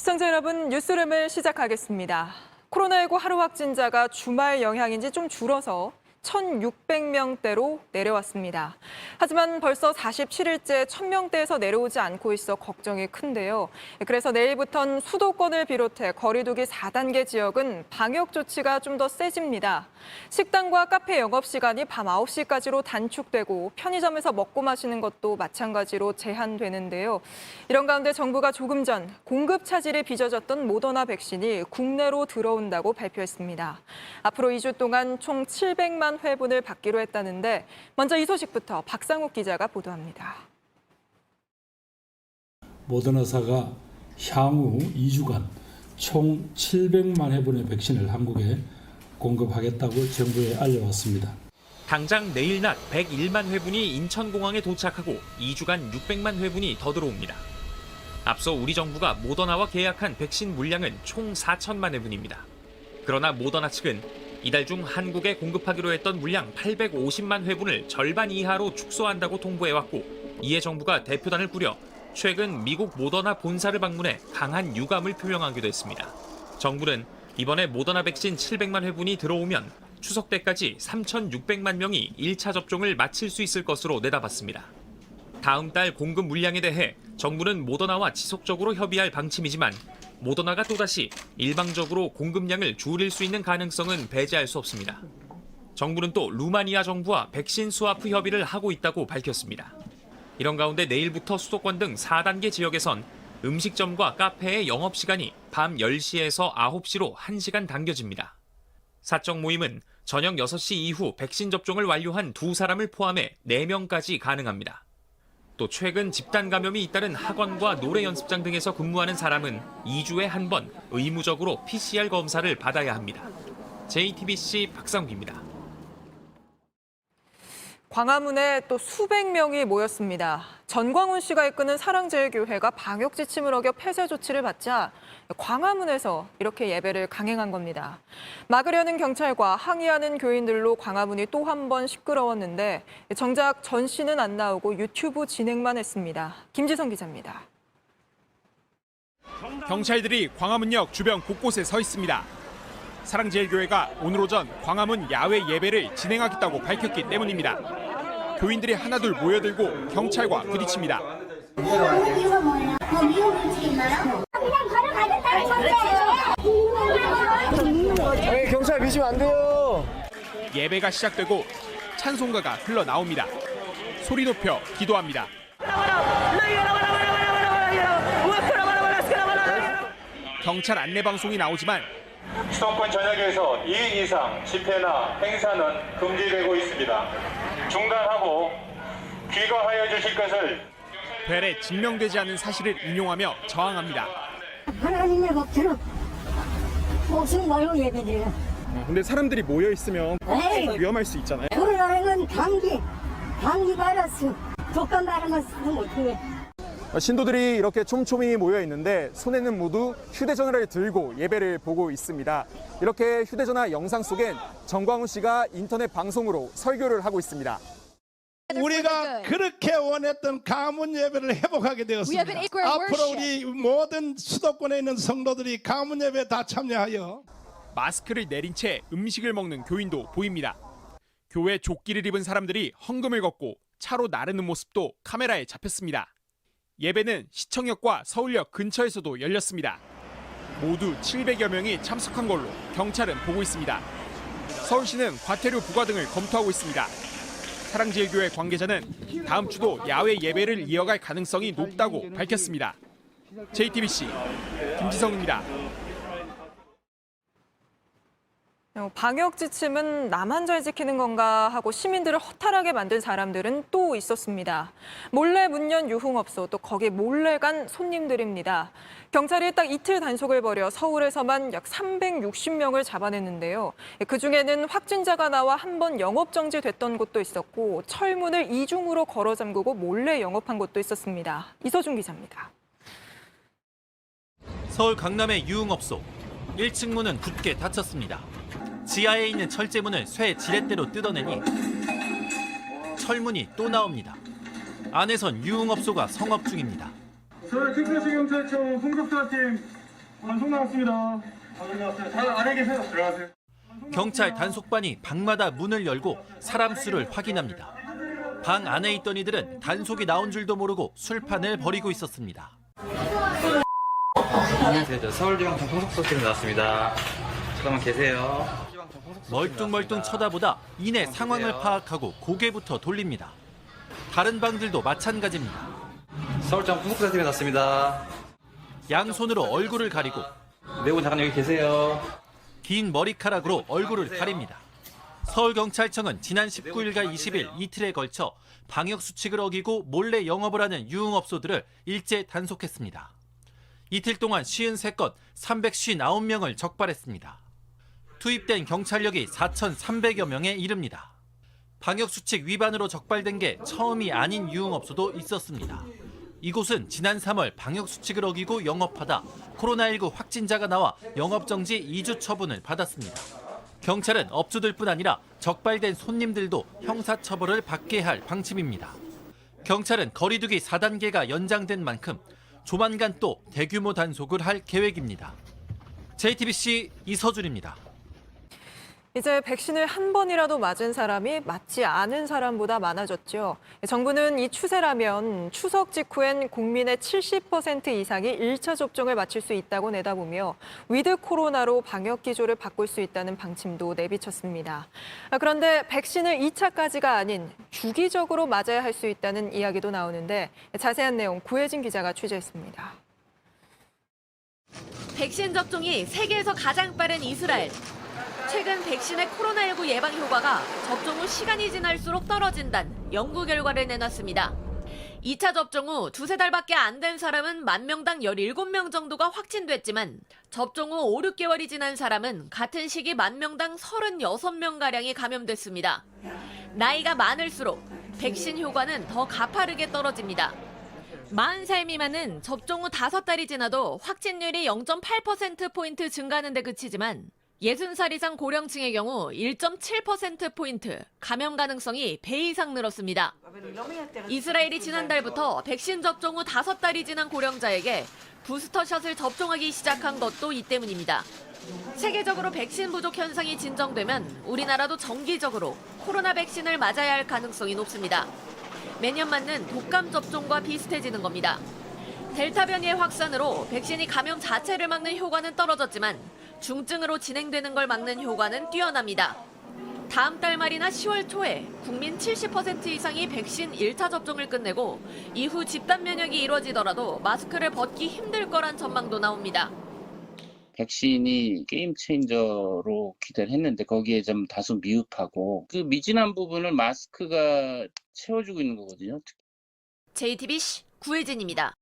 시청자 여러분, 뉴스룸을 시작하겠습니다. 코로나19 하루 확진자가 주말 영향인지 좀 줄어서 1,600명대로 내려왔습니다. 하지만 벌써 47일째 1,000명대에서 내려오지 않고 있어 걱정이 큰데요. 그래서 내일부터는 수도권을 비롯해 거리 두기 4단계 지역은 방역 조치가 좀 더 세집니다. 식당과 카페 영업시간이 밤 9시까지로 단축되고 편의점에서 먹고 마시는 것도 마찬가지로 제한되는데요. 이런 가운데 정부가 조금 전 공급 차질이 빚어졌던 모더나 백신이 국내로 들어온다고 발표했습니다. 앞으로 2주 동안 총 700만 회분을 받기로 했다는데 먼저 이 소식부터 박상욱 기자가 보도합니다. 모더나사가 향후 2주간 총 700만 회분의 백신을 한국에 공급하겠다고 정부에 알려왔습니다. 당장 내일 낮 101만 회분이 인천공항에 도착하고 2주간 600만 회분이 더 들어옵니다. 앞서 우리 정부가 모더나와 계약한 백신 물량은 총 4천만 회분입니다. 그러나 모더나 측은 이달 중 한국에 공급하기로 했던 물량 850만 회분을 절반 이하로 축소한다고 통보해왔고, 이에 정부가 대표단을 꾸려 최근 미국 모더나 본사를 방문해 강한 유감을 표명하기도 했습니다. 정부는 이번에 모더나 백신 700만 회분이 들어오면 추석 때까지 3,600만 명이 1차 접종을 마칠 수 있을 것으로 내다봤습니다. 다음 달 공급 물량에 대해 정부는 모더나와 지속적으로 협의할 방침이지만 모더나가 또다시 일방적으로 공급량을 줄일 수 있는 가능성은 배제할 수 없습니다. 정부는 또 루마니아 정부와 백신 스와프 협의를 하고 있다고 밝혔습니다. 이런 가운데 내일부터 수도권 등 4단계 지역에선 음식점과 카페의 영업시간이 밤 10시에서 9시로 1시간 당겨집니다. 사적 모임은 저녁 6시 이후 백신 접종을 완료한 2사람을 포함해 4명까지 가능합니다. 또 최근 집단 감염이 잇따른 학원과 노래 연습장 등에서 근무하는 사람은 2주에 한 번 의무적으로 PCR 검사를 받아야 합니다. JTBC 박상욱입니다. 광화문에 또 수백 명이 모였습니다. 전광훈 씨가 이끄는 사랑제일교회가 방역 지침을 어겨 폐쇄 조치를 받자 광화문에서 이렇게 예배를 강행한 겁니다. 막으려는 경찰과 항의하는 교인들로 광화문이 또 한 번 시끄러웠는데 정작 전시는 안 나오고 유튜브 진행만 했습니다. 김지성 기자입니다. 경찰들이 광화문역 주변 곳곳에 서 있습니다. 사랑제일교회가 오늘 오전 광화문 야외 예배를 진행하겠다고 밝혔기 때문입니다. 교인들이 하나둘 모여들고 경찰과 부딪힙니다. 이유가 뭐예요? 뭐 미국 음식 있나요? 그냥 걸어가겠다는 경찰 미시면 안 돼요. 예배가 시작되고 찬송가가 흘러나옵니다. 소리 높여 기도합니다. 경찰 안내방송이 나오지만 수도권 전역에서 2인 이상 집회나 행사는 금지되고 있습니다. 중단하고 귀가하여 주실 것을 벨에 증명되지 않은 사실을 인용하며 저항합니다. 하나님의 법대로 목숨 걸고 예배드려요. 근데 사람들이 모여 있으면 위험할 수 있잖아요. 코로나는 감기 바이러스 독감 바이러스 못해. 신도들이 이렇게 촘촘히 모여 있는데 손에는 모두 휴대전화를 들고 예배를 보고 있습니다. 이렇게 휴대전화 영상 속엔 전광훈 씨가 인터넷 방송으로 설교를 하고 있습니다. 우리가 그렇게 원했던 가문 예배를 회복하게 되었습니다. 앞으로 우리 모든 수도권에 있는 성도들이 가문 예배에 다 참여하여 마스크를 내린 채 음식을 먹는 교인도 보입니다. 교회 조끼를 입은 사람들이 헌금을 걷고 차로 나르는 모습도 카메라에 잡혔습니다. 예배는 시청역과 서울역 근처에서도 열렸습니다. 모두 700여 명이 참석한 걸로 경찰은 보고 있습니다. 서울시는 과태료 부과 등을 검토하고 있습니다. 사랑제일교회 관계자는 다음 주도 야외 예배를 이어갈 가능성이 높다고 밝혔습니다. JTBC 김지성입니다. 방역 지침은 나만 잘 지키는 건가 하고 시민들을 허탈하게 만든 사람들은 또 있었습니다. 몰래 문 연 유흥업소, 또 거기에 몰래 간 손님들입니다. 경찰이 딱 이틀 단속을 벌여 서울에서만 약 360명을 잡아냈는데요. 그중에는 확진자가 나와 한 번 영업 정지됐던 곳도 있었고 철문을 이중으로 걸어 잠그고 몰래 영업한 곳도 있었습니다. 이서준 기자입니다. 서울 강남의 유흥업소. 1층 문은 굳게 닫혔습니다. 지하에 있는 철제문을 쇠 지렛대로 뜯어내니 철문이 또 나옵니다. 안에선 유흥업소가 성업 중입니다. 서울 특별시경찰청 홍급수사팀 단속 나왔습니다. 단속 나왔어요. 다 안에 계세요. 들어가세요. 경찰 단속반이 방마다 문을 열고 사람 수를 확인합니다. 방 안에 있던 이들은 단속이 나온 줄도 모르고 술판을 벌이고 있었습니다. 안녕하세요. 저 서울지방청 풍속소식에 나왔습니다. 잠깐만 계세요. 멀뚱멀뚱 쳐다보다 이내 상황을 파악하고 고개부터 돌립니다. 다른 방들도 마찬가지입니다. 서울지방 풍속소식에 나왔습니다. 양손으로 얼굴을 가리고 내분 잠깐 여기 계세요. 긴 머리카락으로 얼굴을 가립니다. 서울경찰청은 지난 19일과 20일 이틀에 걸쳐 방역수칙을 어기고 몰래 영업을 하는 유흥업소들을 일제 단속했습니다. 이틀 동안 53건 359명을 적발했습니다. 투입된 경찰력이 4,300여 명에 이릅니다. 방역수칙 위반으로 적발된 게 처음이 아닌 유흥업소도 있었습니다. 이곳은 지난 3월 방역수칙을 어기고 영업하다 코로나19 확진자가 나와 영업정지 2주 처분을 받았습니다. 경찰은 업주들뿐 아니라 적발된 손님들도 형사처벌을 받게 할 방침입니다. 경찰은 거리두기 4단계가 연장된 만큼 조만간 또 대규모 단속을 할 계획입니다. JTBC 이서준입니다. 이제 백신을 한 번이라도 맞은 사람이 맞지 않은 사람보다 많아졌죠. 정부는 이 추세라면 추석 직후엔 국민의 70% 이상이 1차 접종을 마칠 수 있다고 내다보며 위드 코로나로 방역 기조를 바꿀 수 있다는 방침도 내비쳤습니다. 그런데 백신을 2차까지가 아닌 주기적으로 맞아야 할 수 있다는 이야기도 나오는데 자세한 내용 구혜진 기자가 취재했습니다. 백신 접종이 세계에서 가장 빠른 이스라엘. 최근 백신의 코로나19 예방 효과가 접종 후 시간이 지날수록 떨어진다는 연구 결과를 내놨습니다. 2차 접종 후 두세 달밖에 안 된 사람은 10,000명당 17명 정도가 확진됐지만 접종 후 5, 6개월이 지난 사람은 같은 시기 10,000명당 36명가량이 감염됐습니다. 나이가 많을수록 백신 효과는 더 가파르게 떨어집니다. 40살 미만은 접종 후 5달이 지나도 확진율이 0.8%포인트 증가하는 데 그치지만 60살 이상 고령층의 경우 1.7%포인트 감염 가능성이 배 이상 늘었습니다. 이스라엘이 지난달부터 백신 접종 후 5달이 지난 고령자에게 부스터샷을 접종하기 시작한 것도 이 때문입니다. 세계적으로 백신 부족 현상이 진정되면 우리나라도 정기적으로 코로나 백신을 맞아야 할 가능성이 높습니다. 매년 맞는 독감 접종과 비슷해지는 겁니다. 델타 변이의 확산으로 백신이 감염 자체를 막는 효과는 떨어졌지만 중증으로 진행되는 걸 막는 효과는 뛰어납니다. 다음 달 말이나 10월 초에 국민 70% 이상이 백신 1차 접종을 끝내고 이후 집단 면역이 이루어지더라도 마스크를 벗기 힘들 거란 전망도 나옵니다. 백신이 게임 체인저로 기대를 했는데 거기에 좀 다소 미흡하고 그 미진한 부분을 마스크가 채워주고 있는 거거든요. JTBC 구혜진입니다.